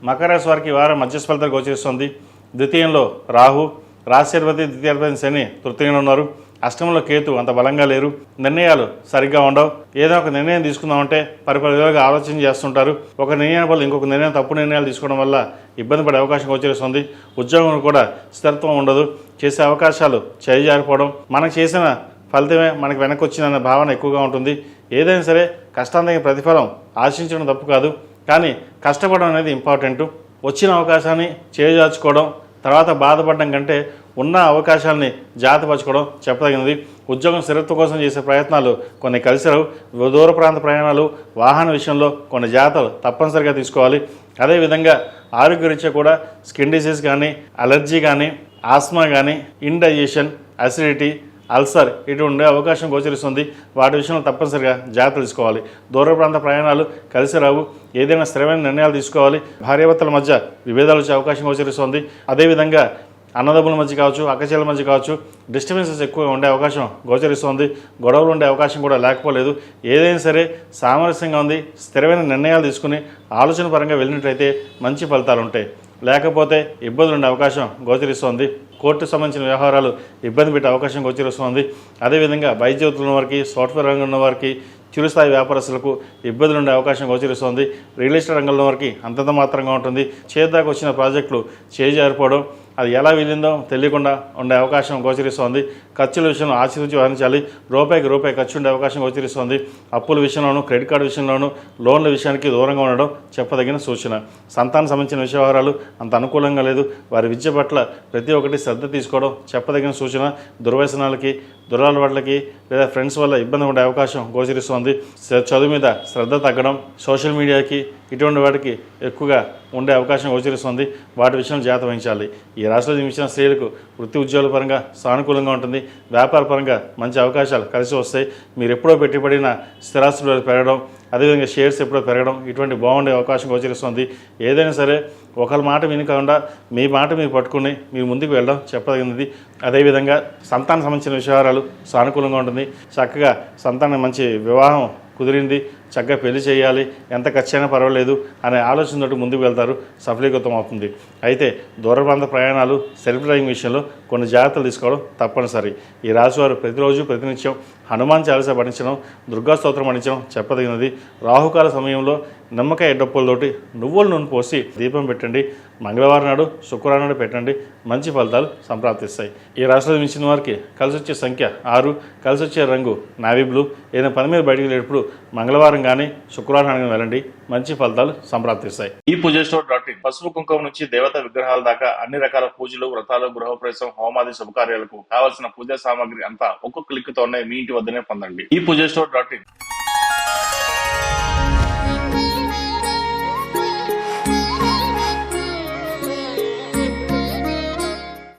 మకర రాశి వారికి ఈ వారం మధ్యస్థ ఫలితాలు గోచరిస్తుంది. ద్వితీయంలో రాహు, రాశ్యాధిపతి ద్వితీయాధిపతి శని తృతీయంలో ఉన్నారు. అష్టమంలో కేతు అంత బలంగా లేరు. నిర్ణయాలు సరిగ్గా ఉండవు. ఏదో ఒక నిర్ణయం తీసుకుందామంటే పరిపరిగా ఆలోచన చేస్తుంటారు. ఒక నిర్ణయం వల్ల ఇంకొక నిర్ణయం తప్పు నిర్ణయాలు తీసుకోవడం వల్ల ఇబ్బంది పడే అవకాశం గోచరిస్తుంది. ఉద్యోగం కూడా స్థిరత్వం ఉండదు. చేసే అవకాశాలు చేజారిపోవడం, మనకు చేసిన ఫలితమే మనకు వెనక్కి వచ్చిందన్న భావన ఎక్కువగా ఉంటుంది. ఏదైనా సరే కష్టానికి ప్రతిఫలం ఆశించడం తప్పు కాదు, కానీ కష్టపడడం అనేది ఇంపార్టెంట్. వచ్చిన అవకాశాన్ని చేజార్చుకోవడం, తర్వాత బాధపడడం కంటే ఉన్న అవకాశాలని జాగ్రత్తపరచుకోవడం చెప్పదగినది. ఉద్యోగం స్థిరత్వం కోసం చేసే ప్రయత్నాలు కొన్ని కలిసిరావు. దూర ప్రాంత ప్రయాణాలు, వాహన విషయంలో కొన్ని జాగ్రత్తలు తప్పనిసరిగా తీసుకోవాలి. అదేవిధంగా ఆరోగ్యరీత్యా కూడా స్కిన్ డిసీజ్ కానీ, అలర్జీ కానీ, ఆస్మా కానీ, ఇండైజెషన్, అసిడిటీ, అల్సర్ ఇటు ఉండే అవకాశం గోచరిస్తుంది. వాటి విషయంలో తప్పనిసరిగా జాగ్రత్తలు తీసుకోవాలి. దూర ప్రాంత ప్రయాణాలు కలిసి రావు. ఏదైనా స్థిరమైన నిర్ణయాలు తీసుకోవాలి. భార్యాభర్తల మధ్య విభేదాలు వచ్చే అవకాశం గోచరిస్తుంది. అదేవిధంగా అన్నదమ్ముల మధ్య కావచ్చు, అక్కచెల్లెల మధ్య కావచ్చు, డిస్టర్బెన్సెస్ ఎక్కువగా ఉండే అవకాశం గోచరిస్తుంది. గొడవలు ఉండే అవకాశం కూడా లేకపోలేదు. ఏదైనా సరే సామరస్యంగా ఉంది. స్థిరమైన నిర్ణయాలు తీసుకుని ఆలోచన పరంగా వెళ్ళినట్లయితే మంచి ఫలితాలు ఉంటాయి. లేకపోతే ఇబ్బందులు ఉండే అవకాశం గోచరిస్తోంది. కోర్టుకు సంబంధించిన వ్యవహారాలు ఇబ్బంది పెట్టే అవకాశం గోచరిస్తోంది. అదేవిధంగా వైద్య వృత్తులు ఉన్న వారికి, సాఫ్ట్వేర్ రంగంలో ఉన్న వారికి, చిరుస్థాయి వ్యాపారస్తులకు ఇబ్బందులు ఉండే అవకాశం గోచరిస్తోంది. రియల్ ఎస్టేట్ రంగంలో వారికి అంతంత మాత్రంగా ఉంటుంది. చేద్దాకా వచ్చిన ప్రాజెక్టులు చేజారిపోవడం, అది ఎలా వీలిందో తెలియకుండా ఉండే అవకాశం గోచరిస్తోంది. ఖర్చుల విషయంలో ఆచితూచి వహించాలి. రూపాయికి రూపాయి ఖర్చు ఉండే అవకాశం గోచరిస్తోంది. అప్పుల విషయంలోనూ, క్రెడిట్ కార్డు విషయంలోనూ, లోన్ల విషయానికి దూరంగా ఉండడం చెప్పదగిన సూచన. సంతానం సంబంధించిన వ్యవహారాలు అంత అనుకూలంగా లేదు. వారి విద్య పట్ల ప్రతి ఒక్కటి శ్రద్ధ తీసుకోవడం చెప్పదగిన సూచన. దుర్వ్యసనాలకి, దురలవాట్లకి లేదా ఫ్రెండ్స్ వల్ల ఇబ్బంది ఉండే అవకాశం గోచరిస్తోంది. చదువు మీద శ్రద్ధ తగ్గడం, సోషల్ మీడియాకి ఇటువంటి వాటికి ఎక్కువగా ఉండే అవకాశం గోచరిస్తుంది. వాటి విషయం జాగ్రత్త వహించాలి. ఈ రాశిలో జన్మించిన స్త్రీలకు వృత్తి ఉద్యోగాల పరంగా సానుకూలంగా ఉంటుంది. వ్యాపార పరంగా మంచి అవకాశాలు కలిసి వస్తాయి. మీరు ఎప్పుడో పెట్టుబడిన స్థిరాస్తులు పెరగడం, అదేవిధంగా షేర్స్ ఎప్పుడో పెరగడం, ఇటువంటి బాగుండే అవకాశం గోచరిస్తుంది. ఏదైనా సరే ఒకరి మాట వినకుండా మీ మాట మీరు పట్టుకుని మీరు ముందుకు వెళ్ళడం చెప్పదగినది. అదేవిధంగా సంతానం సంబంధించిన విషయాలు సానుకూలంగా ఉంటుంది. చక్కగా సంతానం మంచి వివాహం కుదిరింది, చక్కగా పెళ్లి చేయాలి, ఎంత ఖర్చైనా పర్వాలేదు అనే ఆలోచనతో ముందుకు వెళ్తారు, సఫలీకృతం అవుతుంది. అయితే దూర ప్రాంత ప్రయాణాలు, సెల్ఫ్ డ్రైవింగ్ విషయంలో కొన్ని జాగ్రత్తలు తీసుకోవడం తప్పనిసరి. ఈ రాశివారు ప్రతిరోజు ప్రతినిత్యం హనుమాన్ చాలీసా పఠించడం, దుర్గా స్తోత్రం పఠించడం చెప్పదగినది. రాహుకాల సమయంలో నిమ్మకాయ డప్పులతోటి నువ్వుల నూనె పోసి దీపం పెట్టండి. మంగళవారం నాడు, శుక్రవారం నాడు పెట్టండి. మంచి ఫలితాలు సంప్రాప్తిస్తాయి. ఈ రాశిలో మించిన వారికి కలిసి వచ్చే సంఖ్య 6, కలిసి వచ్చే రంగు నావీ బ్లూ. ఏదైనా పని మీద బయటికి వెళ్ళేటప్పుడు మంగళవారం కానీ శుక్రవారం కానీ వెళ్ళండి. మంచి ఫలితాలు సంప్రాప్తిస్తాయి. ఈ పూజస్టోర్.in పసుపు కుంకుమ నుంచి దేవత విగ్రహాల దాకా అన్ని రకాల పూజలు, వ్రతాలు, గృహప్రవేశం, హోమాది శుభకార్యాలకు కావలసిన పూజా సామాగ్రి అంతా ఒక్కొక్క క్లిక్ తోనే మీ ఇంటి వద్దనే పొందండి. ఈ పూజస్టోర్.in